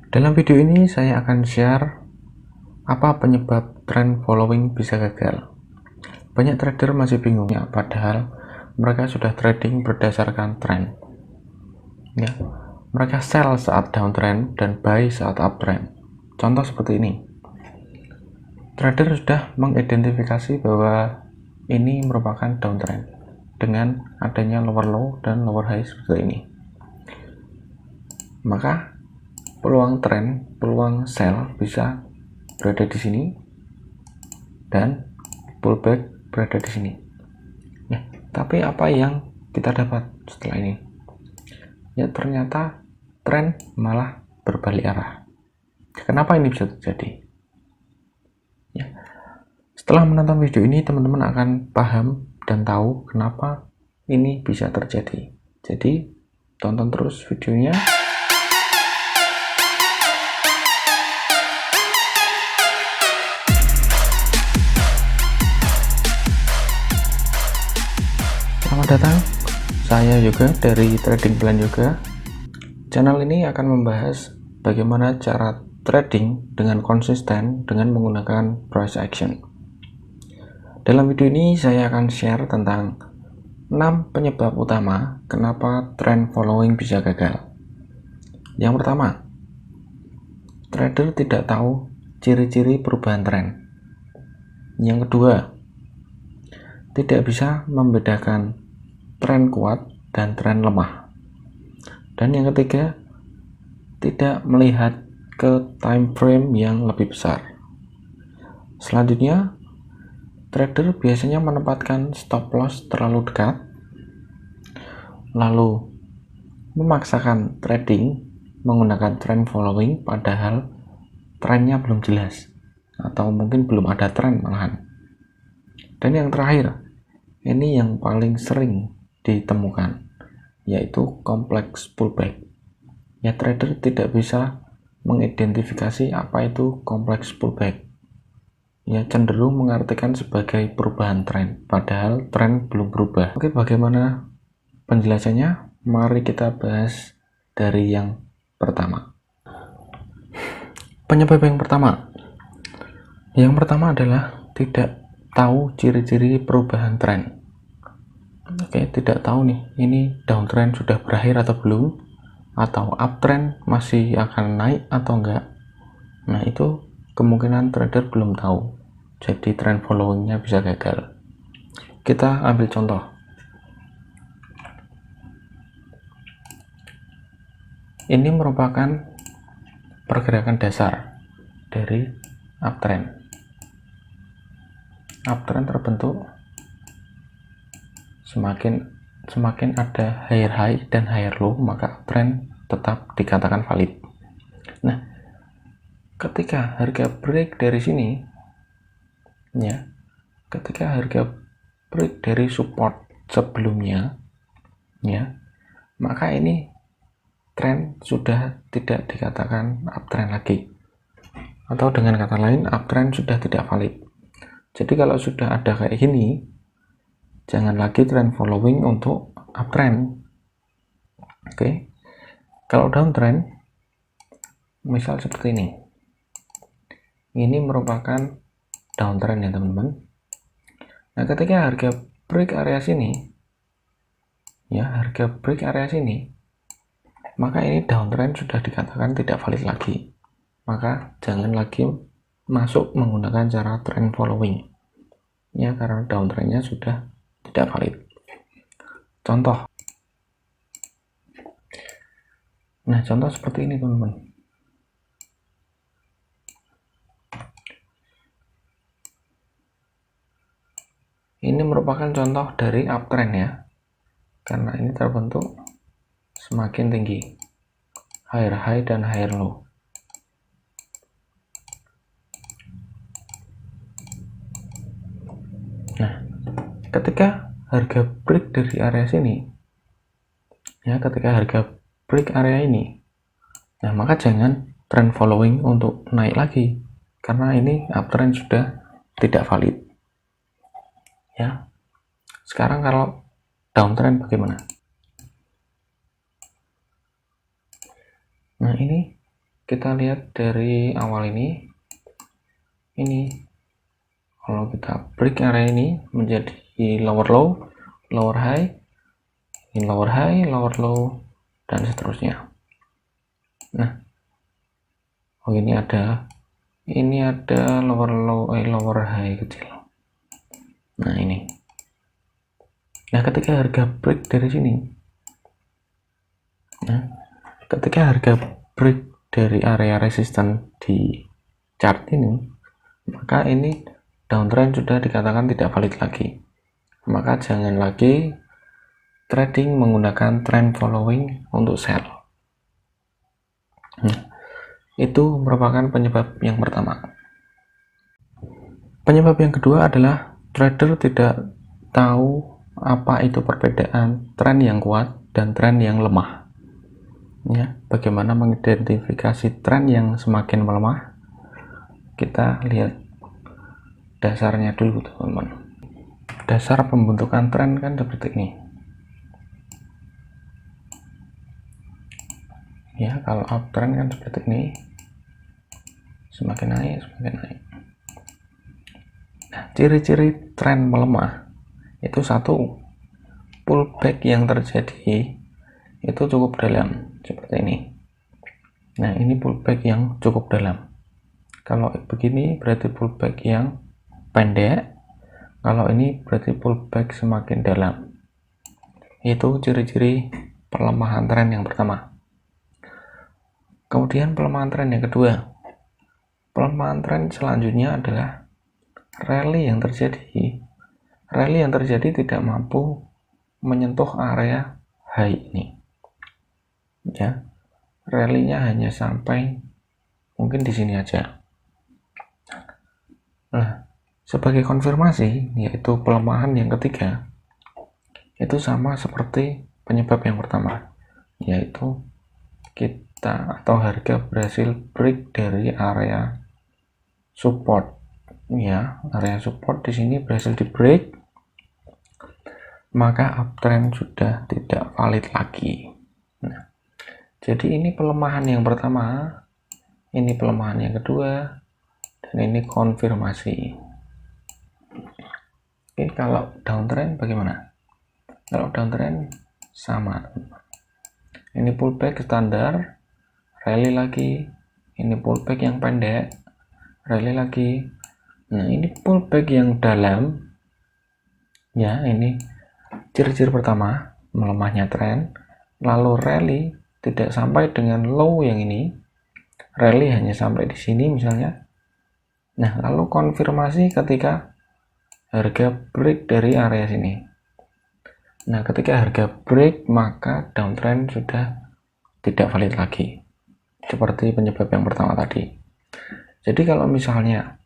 Dalam video ini saya akan share apa penyebab trend following bisa gagal. Banyak trader masih bingung ya, padahal mereka sudah trading berdasarkan trend. Ya, mereka sell saat downtrend dan buy saat uptrend. Contoh seperti ini. Trader sudah mengidentifikasi bahwa ini merupakan downtrend dengan adanya lower low dan lower high seperti ini. Maka peluang peluang sell bisa berada di sini dan pullback berada di sini. Nah, tapi apa yang kita dapat setelah ini? Ya, ternyata tren malah berbalik arah. Kenapa ini bisa terjadi? Ya, setelah menonton video ini, teman-teman akan paham dan tahu kenapa ini bisa terjadi. Jadi, tonton terus videonya. Selamat datang, saya Yoga dari Trading Plan Yoga. Channel ini akan membahas bagaimana cara trading dengan konsisten dengan menggunakan price action. Dalam video ini saya akan share tentang 6 penyebab utama kenapa trend following bisa gagal. Yang pertama, trader tidak tahu ciri-ciri perubahan tren. Yang kedua, tidak bisa membedakan tren kuat dan tren lemah. Dan yang ketiga, tidak melihat ke time frame yang lebih besar. Selanjutnya, trader biasanya menempatkan stop loss terlalu dekat, lalu memaksakan trading menggunakan trend following padahal trennya belum jelas atau mungkin belum ada tren malahan. Dan yang terakhir, ini yang paling sering ditemukan, yaitu kompleks pullback. Ya, trader tidak bisa mengidentifikasi apa itu kompleks pullback. Ya, cenderung mengartikan sebagai perubahan tren, padahal tren belum berubah. Oke, bagaimana penjelasannya? Mari kita bahas dari yang pertama. Penyebab yang pertama. Yang pertama adalah tidak tahu ciri-ciri perubahan tren. Oke, tidak tahu nih, ini downtrend sudah berakhir atau belum, atau uptrend masih akan naik atau enggak. Nah, itu kemungkinan trader belum tahu, jadi trend followingnya bisa gagal. Kita ambil contoh. Ini merupakan pergerakan dasar dari uptrend. Uptrend terbentuk semakin ada higher high dan higher low, maka trend tetap dikatakan valid. Nah, ketika harga break dari sini, ya, ketika harga break dari support sebelumnya, ya, maka ini tren sudah tidak dikatakan uptrend lagi, atau dengan kata lain uptrend sudah tidak valid. Jadi kalau sudah ada kayak gini, jangan lagi trend following untuk uptrend. Oke, kalau downtrend misal seperti ini merupakan downtrend ya teman-teman. Nah, ketika harga break area sini, ya, harga break area sini, maka ini downtrend sudah dikatakan tidak valid lagi. Maka jangan lagi masuk menggunakan cara trend following, ya, karena downtrendnya sudah tidak valid. Contoh. Nah, contoh seperti ini teman-teman. Ini merupakan contoh dari uptrend ya, karena ini terbentuk semakin tinggi, higher high dan higher low. Nah, ketika harga break dari area sini, ya, ketika harga break area ini, nah, maka jangan trend following untuk naik lagi, karena ini uptrend sudah tidak valid. Ya, sekarang kalau downtrend bagaimana? Nah, ini kita lihat dari awal ini kalau kita break area ini menjadi lower low, lower high, ini lower high, lower low, dan seterusnya. Nah, ini ada lower low, lower high kecil. Nah, ini. Nah, ketika harga break dari sini, ketika harga break dari area resisten di chart ini, maka ini downtrend sudah dikatakan tidak valid lagi. Maka jangan lagi trading menggunakan trend following untuk sell. Itu merupakan penyebab yang pertama. Penyebab yang kedua adalah trader tidak tahu apa itu perbedaan tren yang kuat dan tren yang lemah. Ya, bagaimana mengidentifikasi tren yang semakin melemah? Kita lihat dasarnya dulu, teman-teman. Dasar pembentukan tren kan seperti ini. Ya, kalau uptrend kan seperti ini. Semakin naik, semakin naik. Nah, ciri-ciri tren melemah itu satu, pullback yang terjadi itu cukup dalam seperti ini. Nah, ini pullback yang cukup dalam. Kalau begini berarti pullback yang pendek. Kalau ini berarti pullback semakin dalam. Itu ciri-ciri pelemahan tren yang pertama. Kemudian pelemahan tren yang kedua. Pelemahan tren selanjutnya adalah rally yang terjadi. Rally yang terjadi tidak mampu menyentuh area high ini. Ya, rally-nya hanya sampai mungkin di sini aja. Nah, sebagai konfirmasi, yaitu pelemahan yang ketiga, itu sama seperti penyebab yang pertama, yaitu kita atau harga berhasil break dari area support. Ya, area support di sini berhasil di break, maka uptrend sudah tidak valid lagi. Nah, jadi ini pelemahan yang pertama, ini pelemahan yang kedua, dan ini konfirmasi. Oke, kalau downtrend bagaimana? Kalau downtrend sama. Ini pullback standar, rally lagi. Ini pullback yang pendek, rally lagi. Nah, ini pullback yang dalam. Ya, ini ciri-ciri pertama, melemahnya tren. Lalu rally tidak sampai dengan low yang ini. Rally hanya sampai di sini misalnya. Nah, lalu konfirmasi ketika harga break dari area sini. Nah, ketika harga break, maka downtrend sudah tidak valid lagi. Seperti penyebab yang pertama tadi. Jadi kalau misalnya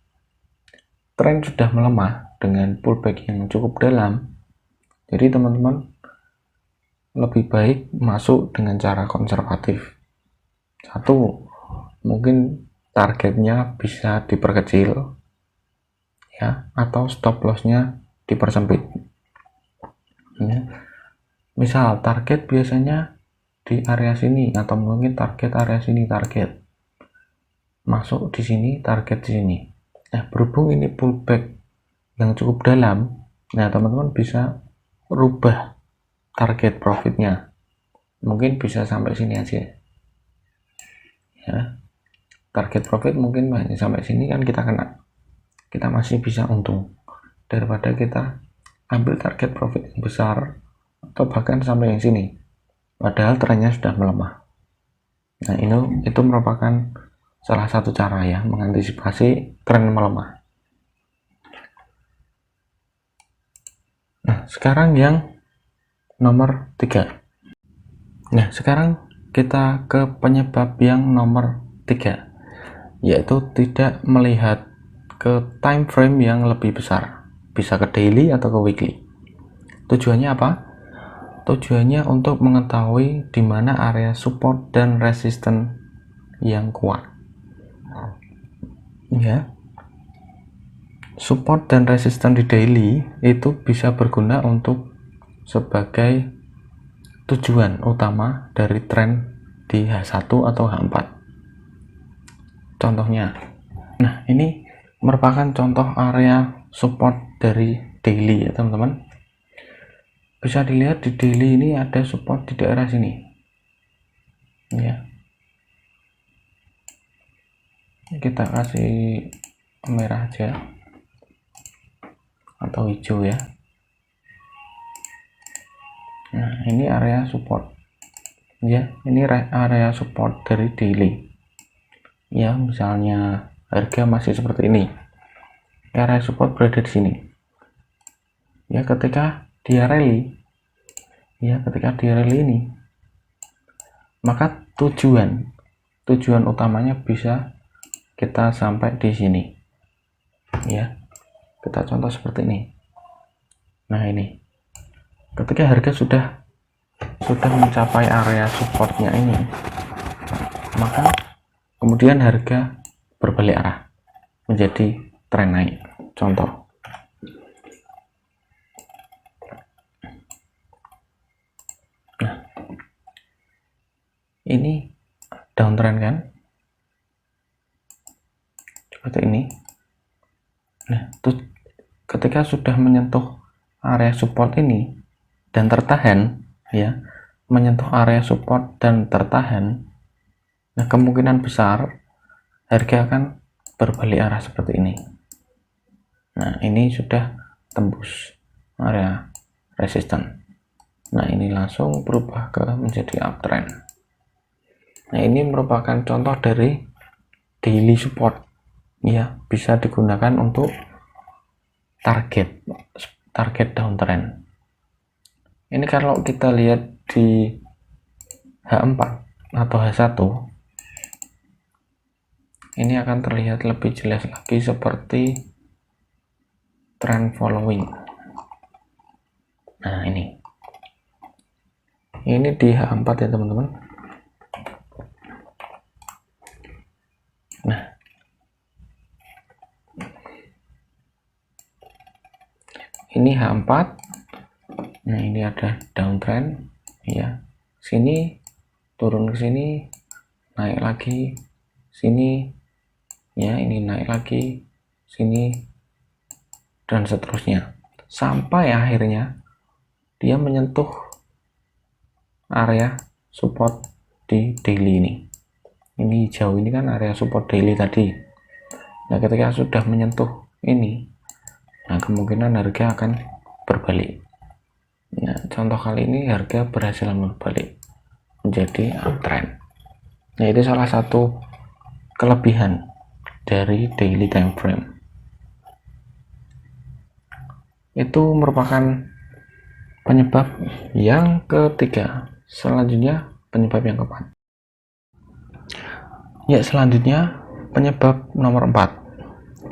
tren sudah melemah dengan pullback yang cukup dalam, jadi teman-teman lebih baik masuk dengan cara konservatif. Satu, mungkin targetnya bisa diperkecil, ya, atau stop lossnya dipersempit. Ya. Misal target biasanya di area sini, atau mungkin target area sini, target masuk di sini, target di sini. Nah, berhubung ini pullback yang cukup dalam, nah teman-teman bisa rubah target profitnya, mungkin bisa sampai sini aja. Ya, target profit mungkin hanya sampai sini, kan kita kena, kita masih bisa untung daripada kita ambil target profit yang besar atau bahkan sampai yang sini padahal trennya sudah melemah. Nah, itu merupakan salah satu cara ya mengantisipasi tren melemah. Nah, sekarang yang nomor 3. Nah, sekarang kita ke penyebab yang nomor 3, yaitu tidak melihat ke time frame yang lebih besar, bisa ke daily atau ke weekly. Tujuannya apa? Tujuannya untuk mengetahui di mana area support dan resistance yang kuat. Ya, support dan resistance di daily itu bisa berguna untuk sebagai tujuan utama dari tren di H1 atau H4. contohnya. Nah, ini merupakan contoh area support dari daily ya teman-teman. Bisa dilihat di daily ini ada support di daerah sini ya. Kita kasih merah aja atau hijau ya. Nah, ini area support ya, ini area support dari daily ya. Misalnya harga masih seperti ini, area support berada di sini ya. Ketika dia rally ini, maka tujuan utamanya bisa kita sampai di sini ya. Kita contoh seperti ini. Nah, ini ketika harga sudah mencapai area supportnya ini, maka kemudian harga berbalik arah menjadi tren naik. Contoh, nah ini downtrend kan, seperti ini. Nah, ketika sudah menyentuh area support ini dan tertahan ya, menyentuh area support dan tertahan, nah kemungkinan besar harga akan berbalik arah seperti ini. Nah, ini sudah tembus area resisten. Nah, ini langsung berubah menjadi uptrend. Nah, ini merupakan contoh dari daily support ya, bisa digunakan untuk target downtrend. Ini kalau kita lihat di H4 atau H1, ini akan terlihat lebih jelas lagi seperti trend following. Nah, ini di H4 ya teman-teman. Nah, ini H4. Nah, ini ada downtrend ya, sini turun ke sini, naik lagi sini ya, ini naik lagi sini, dan seterusnya sampai akhirnya dia menyentuh area support di daily ini. Ini hijau ini kan area support daily tadi. Nah, ketika sudah menyentuh ini, nah kemungkinan harga akan berbalik. Nah, contoh kali ini harga berhasil berbalik menjadi uptrend. Nah, itu salah satu kelebihan dari daily time frame. Itu merupakan penyebab yang ketiga. Selanjutnya penyebab yang keempat. Ya, selanjutnya penyebab nomor 4,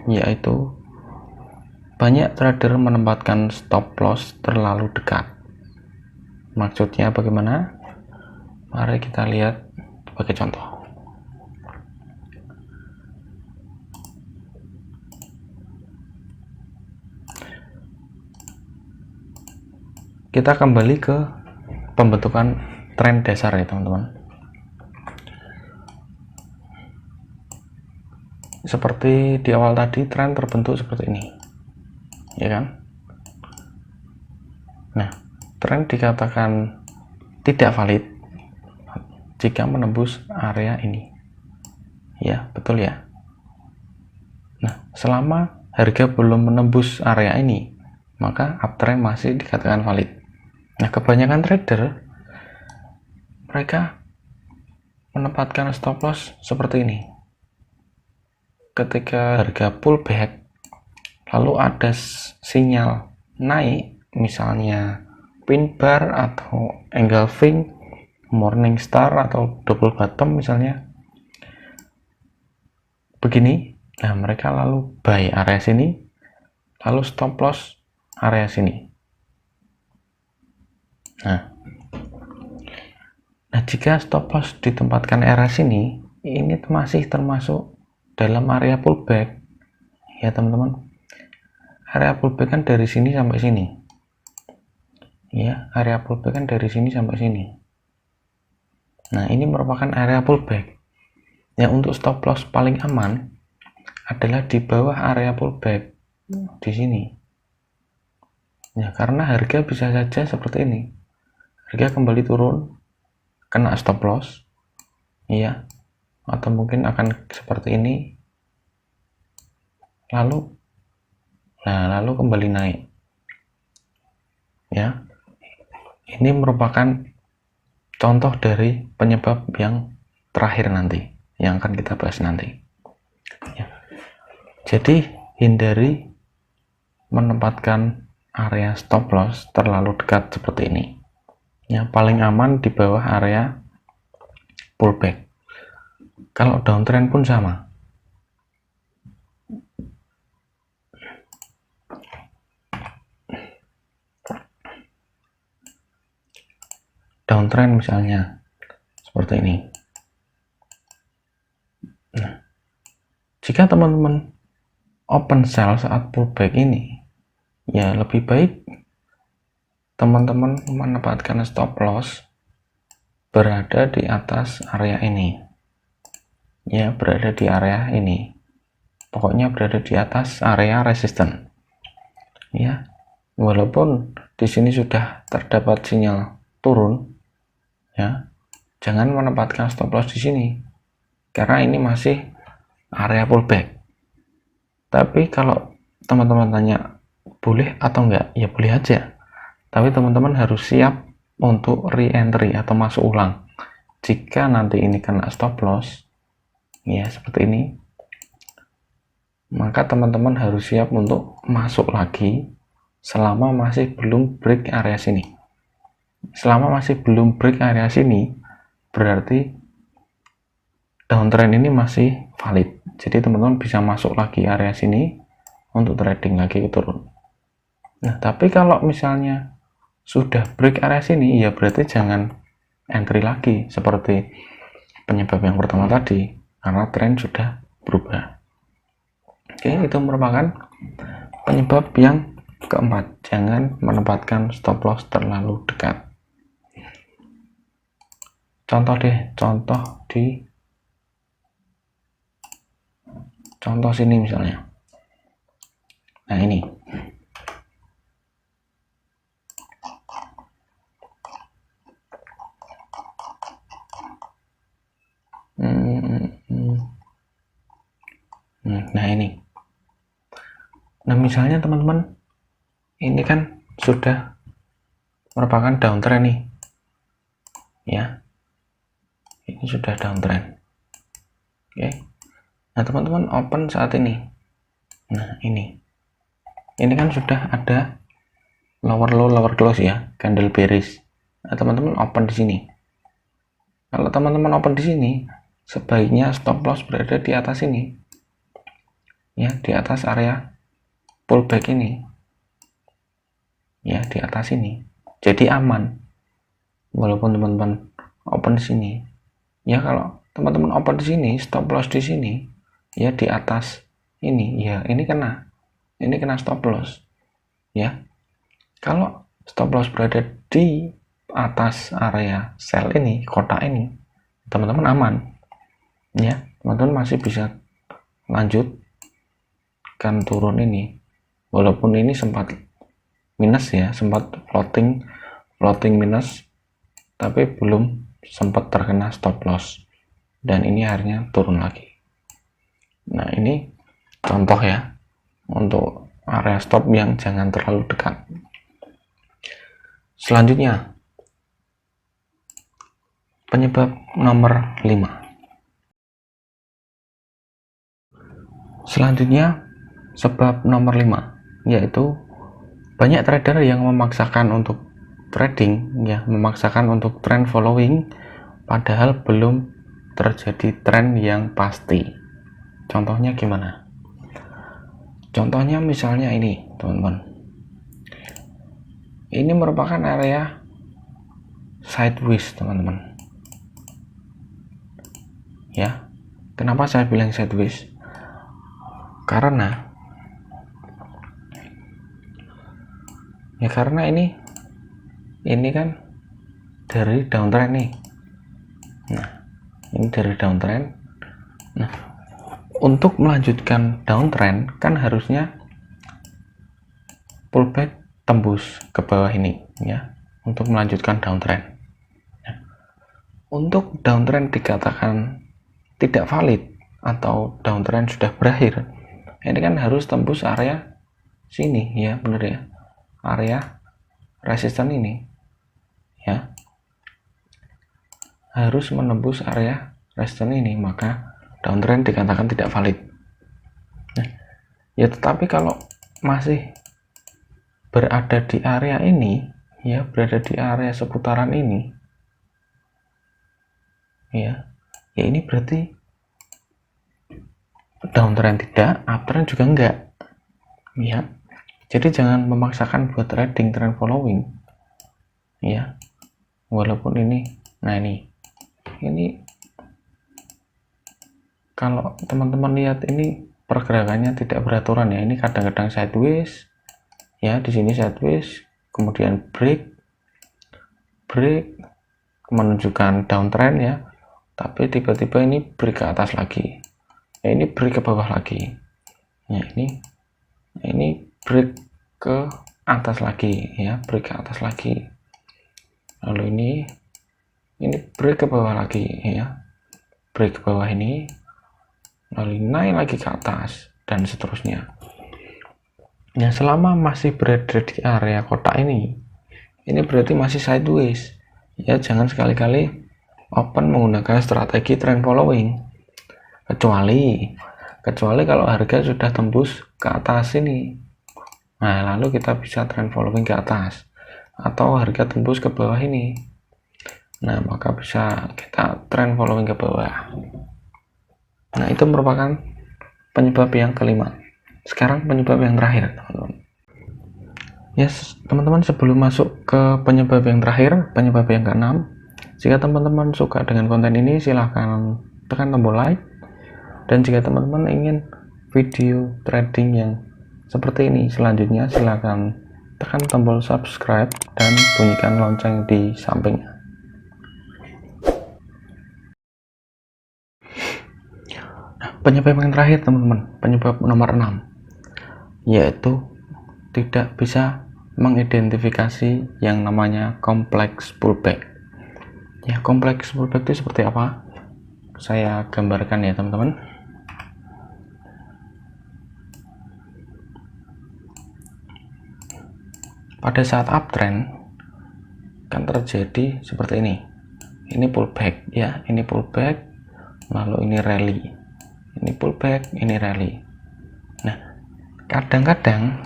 yaitu banyak trader menempatkan stop loss terlalu dekat. Maksudnya bagaimana? Mari kita lihat sebagai contoh. Kita kembali ke pembentukan tren dasar ya teman-teman. Seperti di awal tadi, tren terbentuk seperti ini ya kan. Nah, tren dikatakan tidak valid jika menembus area ini ya, betul ya. Nah, selama harga belum menembus area ini, maka uptrend masih dikatakan valid. Nah, kebanyakan trader mereka menempatkan stop loss seperti ini. Ketika harga pullback lalu ada sinyal naik, misalnya pin bar atau engulfing, morning star atau double bottom misalnya begini, nah mereka lalu buy area sini, lalu stop loss area sini. Nah, jika stop loss ditempatkan area sini, ini masih termasuk dalam area pullback ya teman-teman. Area pullback kan dari sini sampai sini ya, area pullback kan dari sini sampai sini. Nah, ini merupakan area pullback Ya, untuk stop loss paling aman adalah di bawah area pullback di sini. Ya, karena harga bisa saja seperti ini. Harga kembali turun, kena stop loss, ya, atau mungkin akan seperti ini, lalu kembali naik. Ya, ini merupakan contoh dari penyebab yang terakhir nanti, yang akan kita bahas nanti. Ya. Jadi hindari menempatkan area stop loss terlalu dekat seperti ini. Ya, paling aman di bawah area pullback. Kalau downtrend pun sama. Downtrend misalnya seperti ini. Nah, jika teman-teman open sell saat pullback ini, ya lebih baik teman-teman menempatkan stop loss berada di atas area ini. Ya, berada di area ini. Pokoknya berada di atas area resisten. Ya, walaupun di sini sudah terdapat sinyal turun, ya, jangan menempatkan stop loss di sini karena ini masih area pullback. Tapi kalau teman-teman tanya boleh atau enggak, ya boleh aja, tapi teman-teman harus siap untuk re-entry atau masuk ulang jika nanti ini kena stop loss, ya seperti ini, maka teman-teman harus siap untuk masuk lagi selama masih belum break area sini. Selama masih belum break area sini, berarti downtrend ini masih valid. Jadi teman-teman bisa masuk lagi area sini untuk trading lagi ke turun. Nah, tapi kalau misalnya sudah break area sini, ya berarti jangan entry lagi seperti penyebab yang pertama tadi, karena tren sudah berubah. Oke, itu merupakan penyebab yang keempat. Jangan menempatkan stop loss terlalu dekat. Contoh sini misalnya. Nah, ini. Nah, ini. Nah, misalnya teman-teman, ini kan sudah merupakan downtrend nih. Ya. Ini sudah downtrend. Oke. Nah, teman-teman open saat ini. Nah, ini kan sudah ada lower low, lower close ya, candle bearish. Nah, teman-teman open di sini. Kalau teman-teman open di sini, sebaiknya stop loss berada di atas ini. Ya, di atas area pullback ini. Ya, di atas ini. Jadi aman. Walaupun teman-teman open di sini. Ya, kalau teman-teman open di sini, stop loss di sini, ya di atas ini, ya ini kena stop loss. Ya, kalau stop loss berada di atas area sell ini, kotak ini, teman-teman aman. Ya, teman-teman masih bisa lanjutkan turun ini, walaupun ini sempat minus ya, sempat floating minus, tapi belum sempat terkena stop loss, dan ini akhirnya turun lagi. Nah, ini contoh ya untuk area stop yang jangan terlalu dekat. Selanjutnya, penyebab nomor 5. Selanjutnya, sebab nomor 5 yaitu banyak trader yang memaksakan untuk trading, ya, memaksakan untuk trend following padahal belum terjadi tren yang pasti. Contohnya gimana? Contohnya misalnya ini, teman-teman. Ini merupakan area sideways, teman-teman. Ya, kenapa saya bilang sideways? Karena ini kan dari downtrend nih. Nah, ini dari downtrend, Nah, untuk melanjutkan downtrend kan harusnya pullback tembus ke bawah ini ya, untuk melanjutkan downtrend. Untuk downtrend dikatakan tidak valid atau downtrend sudah berakhir, ini kan harus tembus area sini ya, bener ya, area resisten ini ya, harus menembus area resisten ini, maka downtrend dikatakan tidak valid. Nah, ya tetapi kalau masih berada di area ini ya, berada di area seputaran ini ya, ya ini berarti downtrend tidak, uptrend juga enggak ya. Jadi jangan memaksakan buat trading trend following ya, walaupun ini, nah ini kalau teman-teman lihat ini pergerakannya tidak beraturan ya, ini kadang-kadang sideways ya, di sini sideways, kemudian break menunjukkan downtrend ya, tapi tiba-tiba ini break ke atas lagi ya, ini break ke bawah lagi ya, ini break ke atas lagi ya, break ke atas lagi, lalu ini break ke bawah lagi ya, break ke bawah ini, lalu naik lagi ke atas, dan seterusnya ya. Selama masih berada di area kotak ini berarti masih sideways ya. Jangan sekali-kali open menggunakan strategi trend following, kecuali kalau harga sudah tembus ke atas ini, nah lalu kita bisa trend following ke atas, atau harga tembus ke bawah ini, nah maka bisa kita trend following ke bawah. Nah itu merupakan penyebab yang kelima. Sekarang penyebab yang terakhir teman-teman. Yes, teman-teman, sebelum masuk ke penyebab yang terakhir, penyebab yang keenam, jika teman-teman suka dengan konten ini silahkan tekan tombol like, dan jika teman-teman ingin video trading yang seperti ini selanjutnya, silahkan tekan tombol subscribe dan bunyikan lonceng di sampingnya. Nah, penyebab yang terakhir teman-teman, penyebab nomor 6, yaitu tidak bisa mengidentifikasi yang namanya kompleks pullback ya. Kompleks pullback itu seperti apa? Saya gambarkan ya teman-teman. Pada saat uptrend kan terjadi seperti ini pullback ya, ini pullback, lalu ini rally, ini pullback, ini rally. Nah kadang-kadang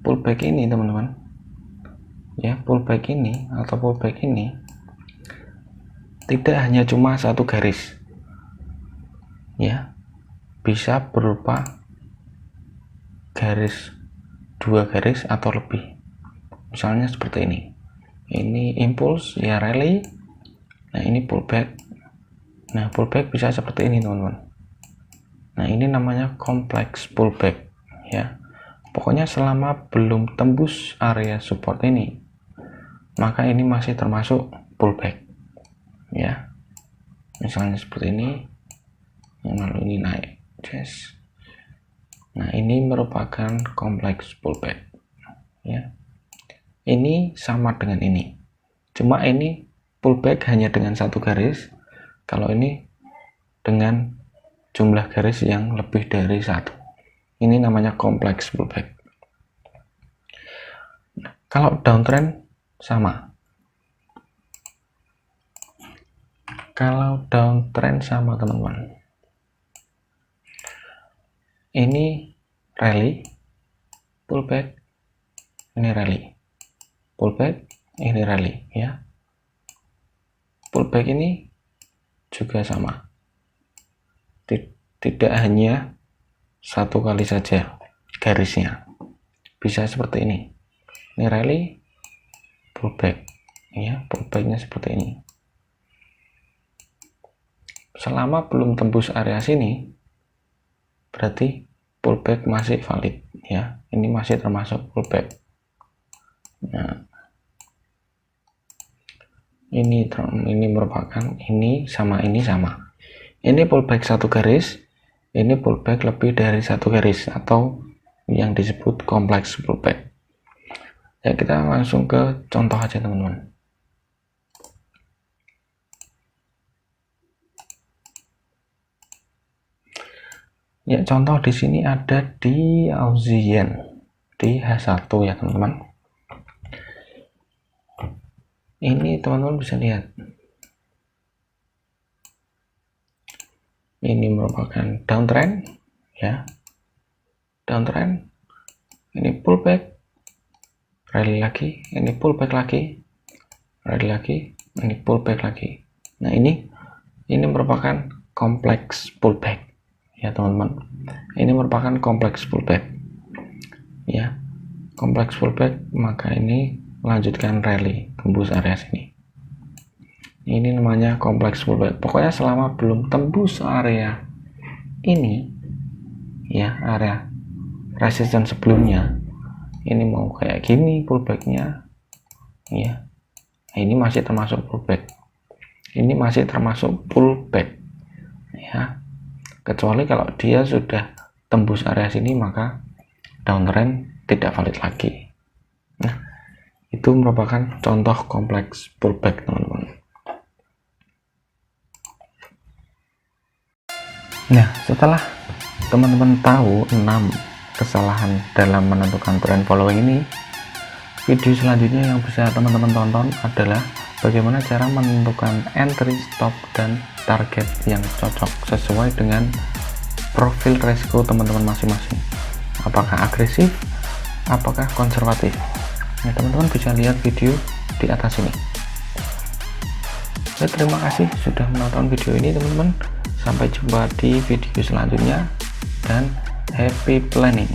pullback ini teman-teman ya, pullback ini atau pullback ini tidak hanya cuma satu garis ya, bisa berupa garis, dua garis atau lebih. Misalnya seperti ini impulse ya, rally, nah ini pullback, nah pullback bisa seperti ini teman-teman. Nah ini namanya kompleks pullback ya. Pokoknya selama belum tembus area support ini, maka ini masih termasuk pullback ya. Misalnya seperti ini, lalu ini naik, yes. Nah ini merupakan kompleks pullback ya. Ini sama dengan ini, cuma ini pullback hanya dengan satu garis, kalau ini dengan jumlah garis yang lebih dari satu. Ini namanya kompleks pullback. Kalau downtrend sama. Kalau downtrend sama teman-teman. Ini rally, pullback, ini rally, pullback, ini rally ya. Pullback ini juga sama. Tidak hanya satu kali saja garisnya, bisa seperti ini rally, pullback ya, pullbacknya seperti ini. Selama belum tembus area sini berarti pullback masih valid ya, ini masih termasuk pullback. Nah ini merupakan ini sama Ini pullback satu garis, ini pullback lebih dari satu garis atau yang disebut kompleks pullback. Ya, kita langsung ke contoh aja teman-teman. Ya, contoh di sini ada di Aussie Yen di H1 ya teman-teman. Ini teman-teman bisa lihat. Ini merupakan downtrend ya, downtrend. Ini pullback, rally lagi, ini pullback lagi, rally lagi, ini pullback lagi. Nah, ini merupakan kompleks pullback ya teman-teman. Ini merupakan kompleks pullback ya, kompleks pullback. Maka ini melanjutkan rally tembus area sini. Ini namanya kompleks pullback. Pokoknya selama belum tembus area ini ya, area resistance sebelumnya, ini mau kayak gini pullbacknya ya, ini masih termasuk pullback, ini masih termasuk pullback ya, kecuali kalau dia sudah tembus area sini maka downtrend tidak valid lagi. Nah, itu merupakan contoh kompleks pullback teman-teman. Nah, setelah teman-teman tahu 6 kesalahan dalam menentukan trend following ini, video selanjutnya yang bisa teman-teman tonton adalah bagaimana cara menentukan entry, stop, dan target yang cocok sesuai dengan profil resiko teman-teman masing-masing. Apakah agresif, apakah konservatif. Nah, teman-teman bisa lihat video di atas ini. Terima kasih sudah menonton video ini teman-teman. Sampai jumpa di video selanjutnya dan happy planning.